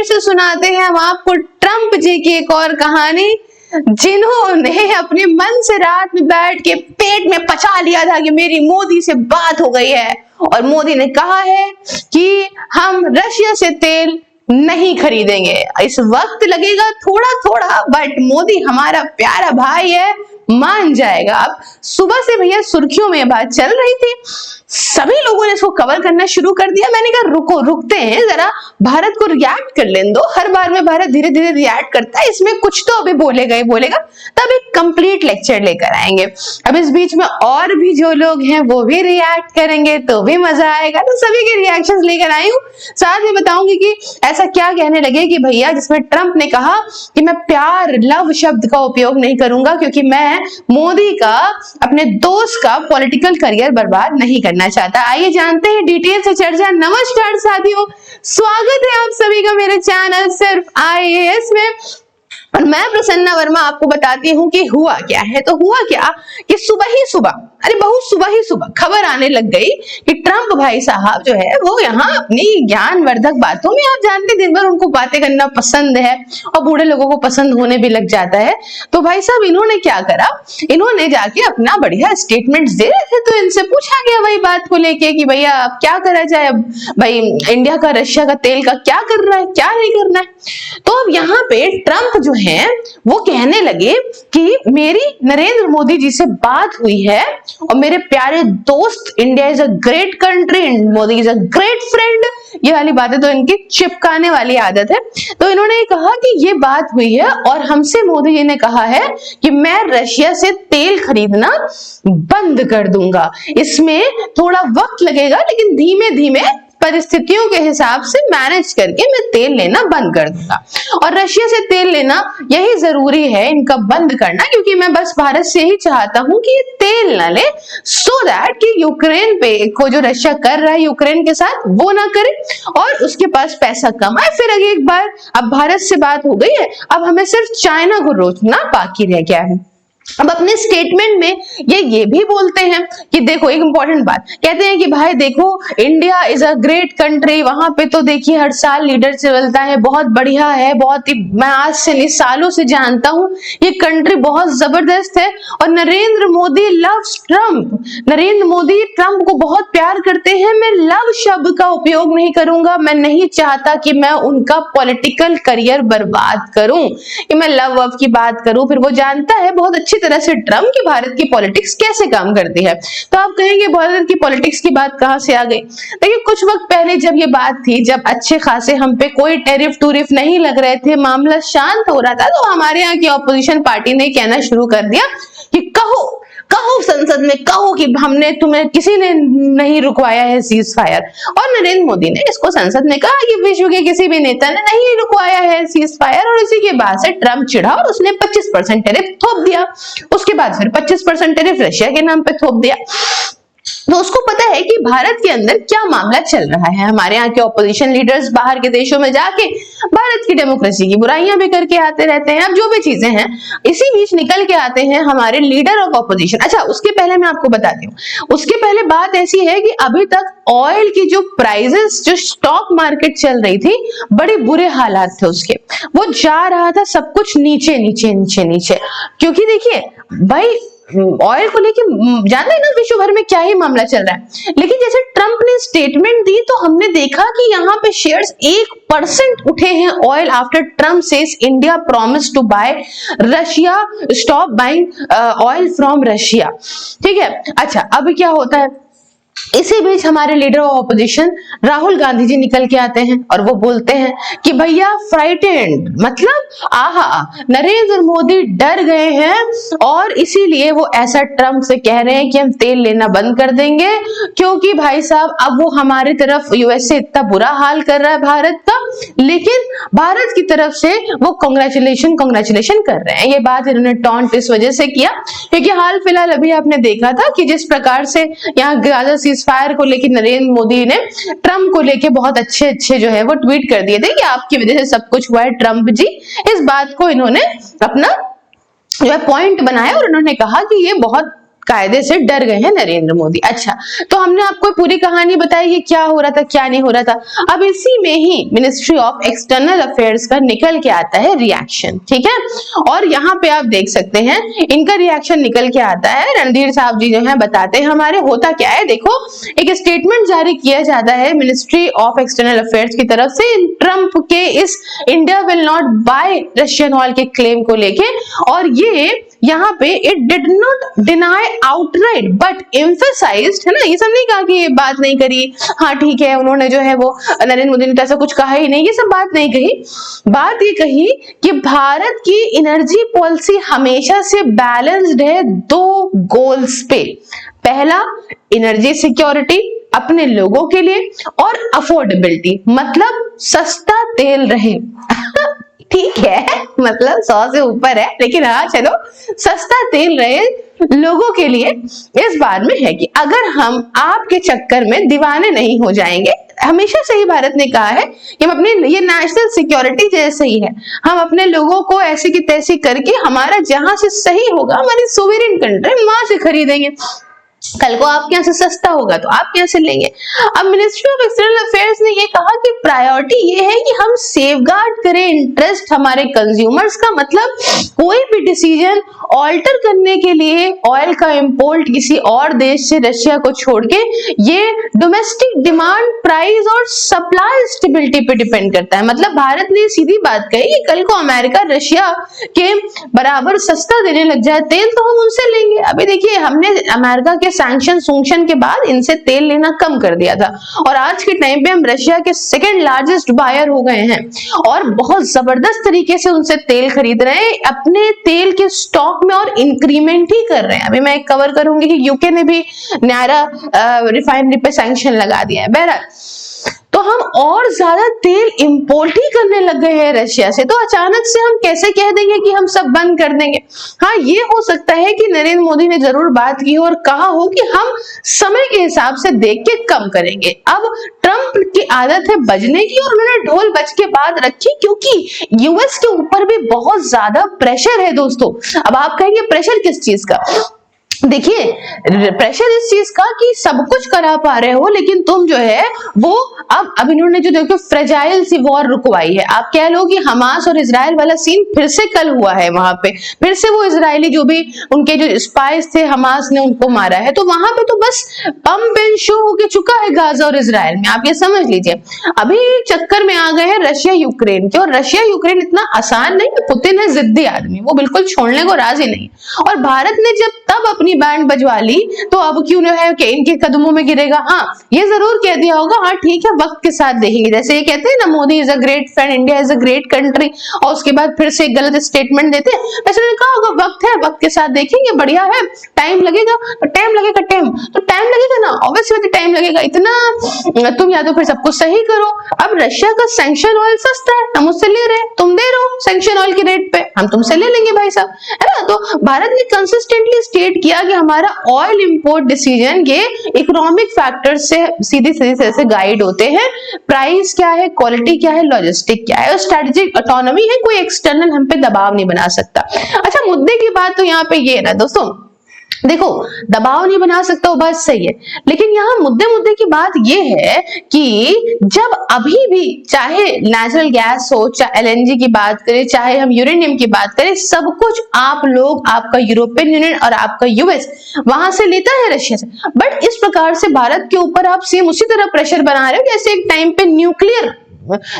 फिर से सुनाते हैं हम आपको ट्रंप जी की एक और कहानी, जिन्होंने अपने मन से रात में बैठ के पेट में पचा लिया था कि मेरी मोदी से बात हो गई है और मोदी ने कहा है कि हम रशिया से तेल नहीं खरीदेंगे। इस वक्त लगेगा थोड़ा थोड़ा, बट मोदी हमारा प्यारा भाई है, मान जाएगा। अब सुबह से भैया सुर्खियों में बात चल रही थी, सभी लोगों ने इसको कवर करना शुरू कर दिया। मैंने कहा रुको, रुकते हैं जरा, भारत को रिएक्ट कर लेने दो। हर बार में भारत धीरे धीरे रिएक्ट करता है, इसमें कुछ तो अभी बोलेगा ही बोलेगा, तब एक कंप्लीट लेक्चर लेकर आएंगे। अब इस बीच में और भी जो लोग हैं वो भी रिएक्ट करेंगे तो भी मजा आएगा, तो सभी के रिएक्शंस लेकर आई हूँ। साथ ही बताऊंगी कि ऐसा क्या कहने लगे कि भैया जिसमें ट्रंप ने कहा कि मैं प्यार लव शब्द का उपयोग नहीं करूंगा क्योंकि मैं मोदी का, अपने दोस्त का पॉलिटिकल करियर बर्बाद नहीं करना चाहता। आइए जानते हैं डिटेल से चर्चा। नमस्कार साथियों, स्वागत है आप सभी का मेरे चैनल सिर्फ IAS में, और मैं प्रसन्ना वर्मा आपको बताती हूँ कि हुआ क्या है। तो हुआ क्या कि सुबह ही सुबह, अरे बहुत सुबह ही सुबह खबर आने लग गई कि ट्रंप भाई साहब जो है वो यहाँ अपनी ज्ञानवर्धक बातों में, आप जानते दिन भर उनको बातें करना पसंद है और बूढ़े लोगों को पसंद होने भी लग जाता है। तो भाई साहब इन्होंने क्या करा, इन्होंने जाके अपना बढ़िया स्टेटमेंट्स दे रहे थे, तो इनसे पूछा गया वही बात को लेके कि भैया अब क्या करा जाए, अब भाई इंडिया का रशिया का तेल का क्या करना है, क्या नहीं करना है। तो अब यहाँ पे ट्रंप जो है वो कहने लगे कि मेरी नरेंद्र मोदी जी से बात हुई है और मेरे प्यारे दोस्त, India is a great country, Modi is a great friend, ये वाली बातें तो इनकी चिपकाने वाली आदत है। तो इन्होंने कहा कि ये बात हुई है और हमसे मोदी जी ने कहा है कि मैं रशिया से तेल खरीदना बंद कर दूंगा। इसमें थोड़ा वक्त लगेगा लेकिन धीमे धीमे परिस्थितियों के हिसाब से मैनेज करके मैं तेल लेना बंद कर दूंगा। और रशिया से तेल लेना यही जरूरी है इनका बंद करना, क्योंकि मैं बस भारत से ही चाहता हूं कि ये तेल ना ले, सो दैट कि यूक्रेन पे को जो रशिया कर रहा है यूक्रेन के साथ वो ना करे और उसके पास पैसा कम आए। फिर अगर एक बार अब भारत से बात हो गई है, अब हमें सिर्फ चाइना को रोकना बाकी रह गया है। अब अपने स्टेटमेंट में ये भी बोलते हैं कि देखो, एक इंपॉर्टेंट बात कहते हैं कि भाई देखो India is a great country, वहां पे तो देखिए हर साल लीडर चलता है, बहुत बढ़िया है, बहुत ही, मैं आज से नहीं सालों से जानता हूं, ये कंट्री बहुत जबरदस्त है। और Narendra Modi loves Trump, Narendra Modi Trump को बहुत प्यार करते हैं। मैं लव शब्द का उपयोग नहीं करूंगा, मैं नहीं चाहता कि मैं उनका पॉलिटिकल करियर बर्बाद करूं, कि मैं लव की बात करूं। फिर वो जानता है बहुत अच्छी तरह से ट्रंप की भारत की पॉलिटिक्स कैसे काम करती है। तो आप कहेंगे भारत की पॉलिटिक्स की बात कहां से आ गई। देखिए कुछ वक्त पहले जब ये बात थी, जब अच्छे खासे हम पे कोई टैरिफ टूरिफ नहीं लग रहे थे, मामला शांत हो रहा था, तो हमारे यहाँ की ऑपोजिशन पार्टी ने कहना शुरू कर दिया कि कहो कहो संसद में कहो कि हमने तुम्हें, किसी ने नहीं रुकवाया है सीज फायर। और नरेंद्र मोदी ने इसको संसद में कहा कि विश्व के किसी भी नेता ने नहीं रुकवाया है सीज फायर, और इसी के बाद से ट्रंप चिढ़ा और उसने 25% टैरिफ थोप दिया। उसके बाद फिर 25% टैरिफ रशिया के नाम पे थोप दिया। तो उसको पता है कि भारत के अंदर क्या मामला चल रहा है। हमारे यहाँ के ऑपोजिशन लीडर्स बाहर के देशों में जाके भारत की डेमोक्रेसी की बुराइयां भी करके आते रहते हैं। अब जो भी चीजें हैं, इसी बीच निकल के आते हैं हमारे लीडर ऑफ ऑपोजिशन। अच्छा, उसके पहले मैं आपको बताती हूँ, उसके पहले बात ऐसी है कि अभी तक ऑयल की जो प्राइसेस, जो स्टॉक मार्केट चल रही थी, बड़े बुरे हालात थे उसके, वो जा रहा था सब कुछ नीचे नीचे नीचे नीचे। क्योंकि देखिए भाई ऑयल को लेके जानते हैं ना विश्व भर में क्या ही मामला चल रहा है, लेकिन जैसे ट्रंप ने स्टेटमेंट दी तो हमने देखा कि यहाँ पे शेयर्स 1% उठे हैं oil after Trump says India promise to buy Russia, stop buying oil from Russia. ठीक है, अच्छा अब क्या होता है, इसी बीच हमारे leader of opposition Rahul Gandhi ji निकल के आते हैं और वो बोलते हैं कि भैया फ्राइटेंड, मतलब आहा, नरेंद्र मोदी डर गए हैं और इसीलिए वो ऐसा ट्रंप से कह रहे हैं कि हम तेल लेना बंद कर देंगे, क्योंकि भाई साहब अब वो हमारी तरफ यूएसए इतना बुरा हाल कर रहा है भारत का, लेकिन भारत की तरफ से वो कांग्रेचुलेशन कर रहे हैं। ये बात इन्होंने टॉन्ट इस वजह से किया क्योंकि हाल फिलहाल अभी आपने देखा था कि जिस प्रकार से यहाँ गाजा सीज फायर को लेकर नरेंद्र मोदी ने ट्रंप को लेके बहुत अच्छे जो है वो ट्वीट कर दिए थे कि आपकी वजह से सब कुछ हुआ है ट्रंप जी। इस बात को इन्होंने अपना जो है पॉइंट बनाया और उन्होंने कहा कि ये बहुत कायदे से डर गए हैं नरेंद्र मोदी। अच्छा, तो हमने आपको पूरी कहानी बताई कि क्या हो रहा था क्या नहीं हो रहा था। अब इसी में ही मिनिस्ट्री ऑफ एक्सटर्नल अफेयर्स का निकल के आता है रिएक्शन, ठीक है। और यहाँ पे आप देख सकते हैं इनका रिएक्शन निकल के आता है। रणधीर साहब जी जो है बताते हैं हमारे होता क्या है। देखो, एक स्टेटमेंट जारी किया जाता है मिनिस्ट्री ऑफ एक्सटर्नल अफेयर्स की तरफ से ट्रंप के इस India will not buy Russian oil के क्लेम को लेके, और ये यहाँ पे it did not deny outright but emphasized, है ना, ये सब नहीं कहा कि ये बात नहीं करी, हाँ ठीक है उन्होंने जो है वो नरेंद्र मोदी ने तो ऐसा कुछ कहा ही नहीं, ये सब बात नहीं कही। बात ये कही कि भारत की एनर्जी पॉलिसी हमेशा से बैलेंस्ड है दो गोल्स पे। पहला, एनर्जी सिक्योरिटी अपने लोगों के लिए, और अफोर्डेबिलिटी मतलब सस्ता तेल रहे ठीक है, मतलब 100 से ऊपर है, लेकिन हाँ चलो सस्ता तेल रहे लोगों के लिए। इस बात में है कि अगर हम आपके चक्कर में दीवाने नहीं हो जाएंगे, हमेशा से ही भारत ने कहा है कि हम अपने, ये नेशनल सिक्योरिटी जैसे ही है, हम अपने लोगों को ऐसी की तैसी करके हमारा जहां से सही होगा, हमारी सोवरेन कंट्री, वहां से खरीदेंगे। कल को आपके यहाँ से सस्ता होगा तो आप यहाँ से लेंगे। अब मिनिस्ट्री ऑफ एक्सटर्नल अफेयर्स ने ये कहा कि प्रायोरिटी ये है कि हम सेफगार्ड करें इंटरेस्ट हमारे कंज्यूमर्स का, मतलब कोई भी डिसीजन ऑल्टर करने के लिए ऑयल का इंपोर्ट किसी और देश से रशिया को छोड़ के, ये डोमेस्टिक डिमांड, प्राइस और सप्लाई स्टेबिलिटी पे डिपेंड करता है। मतलब भारत ने सीधी बात कही कि कल को अमेरिका रशिया के बराबर सस्ता देने लग जाए तेल तो हम उनसे लेंगे। अभी देखिए, हमने अमेरिका के सैंक्शन के बाद इनसे तेल लेना कम कर दिया था, और आज के टाइम पे हम रशिया के सेकंड लार्जेस्ट बायर हो गए हैं, और बहुत जबरदस्त तरीके से उनसे तेल खरीद रहे हैं, अपने तेल के स्टॉक में और इंक्रीमेंट ही कर रहे हैं। अभी मैं एक कवर करूंगी कि यूके ने भी न्यारा रिफाइनरी पे सैंक्शन लगा दिया है। बहरहाल, तो हम और ज्यादा तेल इंपोर्ट ही करने लग गए हैं रशिया से, तो अचानक से हम कैसे कह देंगे कि हम सब बंद कर देंगे। हाँ, ये हो सकता है कि नरेंद्र मोदी ने जरूर बात की हो और कहा हो कि हम समय के हिसाब से देख के कम करेंगे। अब ट्रंप की आदत है बजने की, और उन्होंने ढोल बज के बाद रखी, क्योंकि यूएस के ऊपर भी बहुत ज्यादा प्रेशर है दोस्तों। अब आप कहेंगे प्रेशर किस चीज का? देखिए, प्रेशर इस चीज का कि सब कुछ करा पा रहे हो, लेकिन तुम जो है वो अब इन्होंने जो देखो फ्रेजाइल सी वॉर रुकवाई है। आप कह लो कि हमास और इजराइल वाला सीन फिर से कल हुआ है, वहां पे फिर से वो इजरायली जो भी उनके जो स्पाइस थे हमास ने उनको मारा है, तो वहां पे तो बस पंप एंड शो होके चुका है गाजा और इजराइल में, आप ये समझ लीजिए। अभी चक्कर में आ गए हैं रशिया यूक्रेन के, और रशिया यूक्रेन इतना आसान नहीं है। पुतिन है जिद्दी आदमी, वो बिल्कुल छोड़ने को राजी नहीं, और भारत ने जब तब अपनी बैंड बजवा ली तो अब क्यों न है कि इनके कदमों में गिरेगा। हाँ, ये जरूर कह दिया होगा, हाँ ठीक है वक्त के साथ देखेंगे, जैसे ये कहते हैं ना Modi is a great friend, India is a great country, और उसके बाद फिर से एक गलत स्टेटमेंट देते हैं। वैसे उन्होंने कहा होगा वक्त है, वक्त के साथ देखेंगे, बढ़िया है, टाइम लगेगा, टाइम लगेगा, टाइम लगेगा ना, ऑब्वियसली टाइम लगेगा, इतना तुम या तो फिर सब कुछ सही करो। अब रशिया का सैंक्शन ऑयल सस्ता है, हम उससे ले रहे हैं, तुम दे रहे हो सैंक्शन ऑयल के रेट पे, हम तुमसे ले लेंगे भाई साहब, है ना। तो भारत ने कंसिस्टेंटली स्टेट किया कि हमारा ऑयल इंपोर्ट डिसीजन ये इकोनॉमिक फैक्टर से सीधी से गाइड होते हैं। प्राइस क्या है, क्वालिटी क्या है, लॉजिस्टिक क्या है, स्ट्रेटेजिक ऑटोनॉमी है, कोई एक्सटर्नल हम पे दबाव नहीं बना सकता। अच्छा, मुद्दे की बात तो यहाँ पे ये है ना दोस्तों, देखो दबाव नहीं बना सकता वो बात सही है, लेकिन यहाँ मुद्दे की बात ये है कि जब अभी भी चाहे नेचुरल गैस हो, चाहे एलएनजी की बात करें, चाहे हम यूरेनियम की बात करें, सब कुछ आप लोग, आपका यूरोपियन यूनियन और आपका यूएस वहां से लेता है रशिया से। बट इस प्रकार से भारत के ऊपर आप सेम उसी तरह प्रेशर बना रहे हो जैसे एक टाइम पे न्यूक्लियर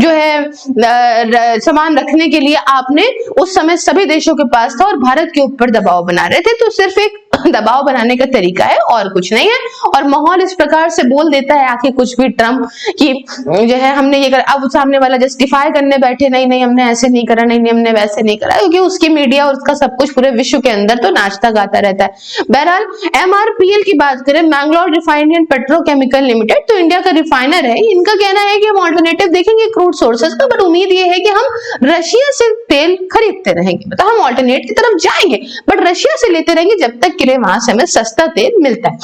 जो है सामान रखने के लिए आपने उस समय सभी देशों के पास था और भारत के ऊपर दबाव बना रहे थे। तो सिर्फ एक दबाव बनाने का तरीका है और कुछ नहीं है, और माहौल इस प्रकार से बोल देता है आखिर कुछ भी ट्रम्प कि जो है हमने ये करा, अब सामने वाला जस्टिफाई करने बैठे, नहीं नहीं हमने ऐसे नहीं करा, नहीं नहीं हमने वैसे नहीं करा, क्योंकि उसकी मीडिया और उसका सब कुछ पूरे विश्व के अंदर तो नाचता गाता रहता है। बहरहाल एमआरपीएल की बात करें, Mangalore refinery and petrochemical limited, तो इंडिया का रिफाइनर है, इनका कहना है कि हम ऑल्टरनेटिव देखेंगे क्रूड सोर्सेज का, बट उम्मीद ये है कि हम रशिया से तेल खरीदते रहेंगे, मतलब हम ऑल्टरनेट की तरफ जाएंगे बट रशिया से लेते रहेंगे जब तक कि वहां से हमें सस्ता तेल मिलता है।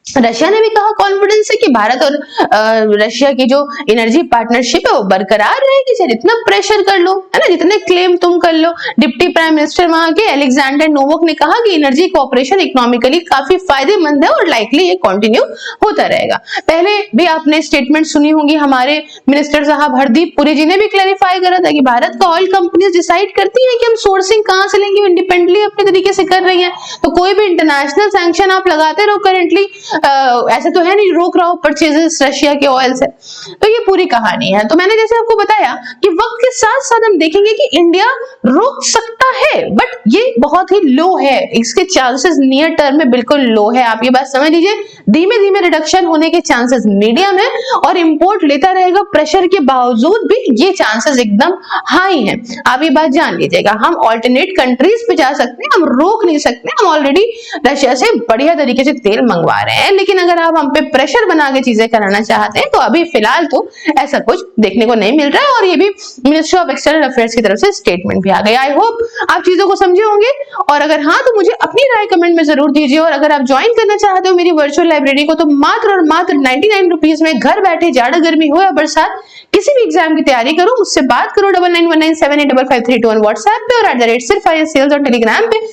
रशिया ने भी कहा कॉन्फिडेंस है कि भारत और रशिया की जो एनर्जी पार्टनरशिप है वो बरकरार रहेगी। चाहे जितना प्रेशर कर लो, है ना, जितने क्लेम तुम कर लो। डिप्टी प्राइम मिनिस्टर वहां के अलेक्जेंडर नोवक ने कहा कि एनर्जी कोऑपरेशन इकोनॉमिकली काफी फायदेमंद है और लाइकली ये कंटिन्यू होता रहेगा। पहले भी आपने स्टेटमेंट सुनी होंगी, हमारे मिनिस्टर साहब हरदीप पुरी जी ने भी क्लैरिफाई करा था कि भारत का ऑयल कंपनीज डिसाइड करती है कि हम सोर्सिंग कहां से लेंगे, इंडिपेंडेंटली अपने तरीके से कर रही है। तो कोई भी इंटरनेशनल सैंक्शन आप लगाते रहो करेंटली, ऐसे तो है नहीं रोक रहा हो परचेजेस रशिया के ऑयल से। तो ये पूरी कहानी है। तो मैंने जैसे आपको बताया कि वक्त के साथ साथ हम देखेंगे कि इंडिया रोक सकता है, बट ये बहुत ही लो है, इसके चांसेस नियर टर्म में बिल्कुल लो है। आप ये बात समझ लीजिए, धीमे धीमे रिडक्शन होने के चांसेस मीडियम है और इंपोर्ट लेता रहेगा प्रेशर के बावजूद भी ये चांसेस एकदम हाई है। आप ये बात जान लीजिएगा। हम ऑल्टरनेट कंट्रीज पे जा सकते हैं, हम रोक नहीं सकते। हम ऑलरेडी रशिया से बढ़िया तरीके से तेल मंगवा रहे हैं, लेकिन अगर आप हम पे प्रेशर बना के चीजें कराना चाहते हैं तो अभी फिलहाल तो ऐसा कुछ देखने को नहीं मिल रहा है। और ये भी मिनिस्ट्री ऑफ एक्सटर्नल अफेयर्स की तरफ से स्टेटमेंट भी आ गया। आई होप आप चीजों को समझे होंगे, और अगर हाँ तो मुझे अपनी राय कमेंट में जरूर दीजिए। और अगर आप ज्वाइन करना चाहते हो मेरी वर्चुअल लाइब्रेरी को तो मात्र और मात्र 99 रुपीज में घर बैठे, जाड़ा गर्मी हो या बरसात, किसी भी एग्जाम की तैयारी करो, मुझसे बात करो 9919785532 व्हाट्सएप पे और @सिर्फ और टेलीग्राम पे।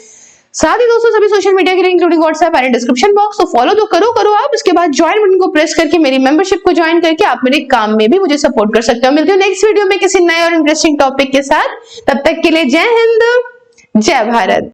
साथ ही दोस्तों सभी सोशल मीडिया के link including WhatsApp and description box, तो फॉलो तो करो आप। उसके बाद ज्वाइन बटन को प्रेस करके मेरी मेंबरशिप को ज्वाइन करके आप मेरे काम में भी मुझे सपोर्ट कर सकते हो। मिलते हो नेक्स्ट वीडियो में किसी नए और इंटरेस्टिंग टॉपिक के साथ। तब तक के लिए जय हिंद, जय भारत।